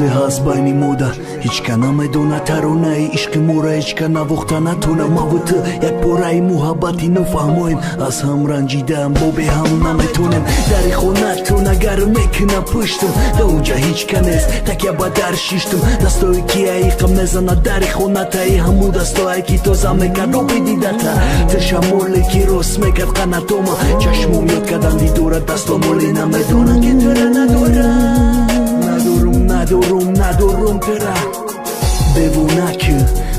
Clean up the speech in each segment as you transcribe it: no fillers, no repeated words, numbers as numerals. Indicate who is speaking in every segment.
Speaker 1: چیزی هست بین موده هیچ که نمیدونه ترانه عشق موره هیچ که نواخته نتونه ما و تو یک پاره محبتی نفهمویم از هم رنجیدم با به هم نمیتونیم دری خونه تو نگر میکنه پشتم دوجه هیچ که نیست تکیه با در شیشتم دستایی که ایقم میزنه دری خونه تایی همو دستایی که تو زمیکن رو بدیده تا تشمولی که روست میکرد قناتوما چشموم یاد کردن دی دوره دستامولی نمیدونه که تو را ندارم ترا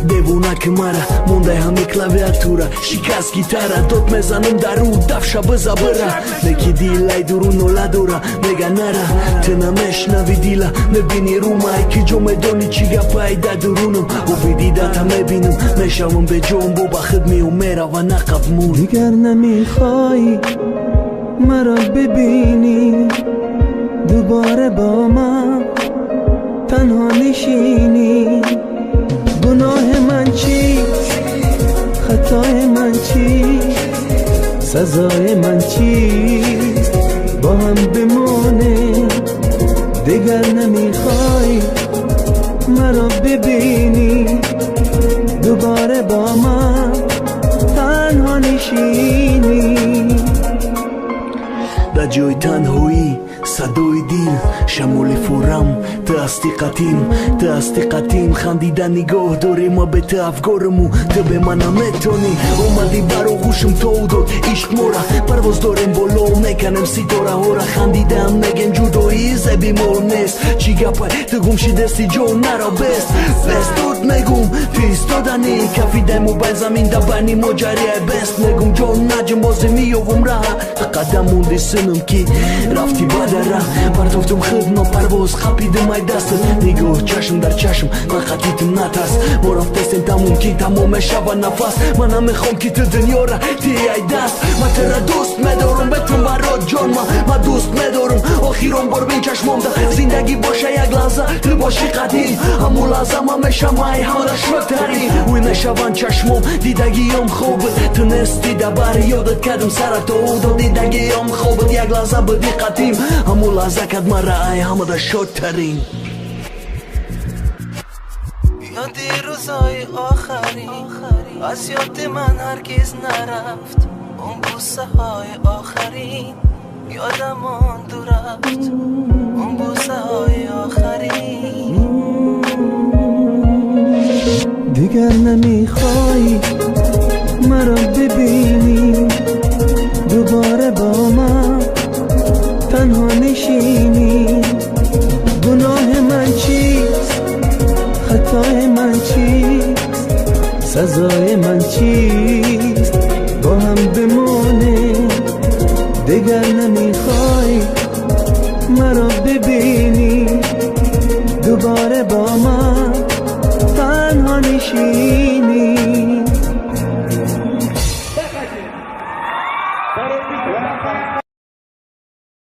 Speaker 1: دیوونه که مرا مونده همه کلاویاتورا شکست گیتارا دوت میزنم درو دفشه بزا برا نکی دیلای درون نولا دورا میگه نرا تو نمیشنوی دیلا میبینی رو مای که جو میدونی چی گپایده درونم و بیدیده تا میبینم میشوم به جون بو بخد میوم میرا و نقب مون
Speaker 2: دیگر نمیخوای مرا ببینی دوباره با من تنها نشینی گناه من چیست خطای من چیست سزای من چیست با هم بمونه دیگر نمیخوای مرا ببینی دوباره با من تنها نشینی
Speaker 1: در جای تنهایی صدای دیل شمول فورم تو استقتیم خندیدن نگاه داری ما به تو افگارمو تو به من نمیتونی اومدی برا گوشم تو داد عشق مورا پرواز داریم بالا میکنم ستاره ها را خندیدم میگن جدایی زبی مول نیست چی گپای تو گمشی دستی جو نرا بست دود میگم پیست دادنی کفی ده موبایل زمین دبنی مجریه بست میگم جون نجم بازی میوم را قدم موندی سنم کی رفتی بعد را پرتافتم خدمه پرواز خپیده مای دست نگاه چشم در چشم من خطیتم نترس ما رفتستیم تموم کی تمام شب نفس من نمیخوام که تو دنیا را تیای دست من ترا دوست میدارم بتون برات جان من دوست میدارم آخیران بار بین چشمام ده زندگی باشه یک لحظه تو باشی قدیم همون لحظه من میشم ای حالا شدتری وی میشوان چشمام دیدگیم خوبه تو نستی دبر یادت کردم سر تو دیدگیم خوبه یک لحظه بدی قدیم همون لحظه کد مرا ای همه ده شدترین
Speaker 2: یادی روزای آخری از یاد من هرگز نرفت اون بوسه های آخری یادم ماند و رفت اون بوسه های آخری دیگر نمیخوای مرا ببینی دوباره با من تنها نشینی گناه من چیست خطای من چیست سزای من چیست با هم بمونه دیگر نمیخوای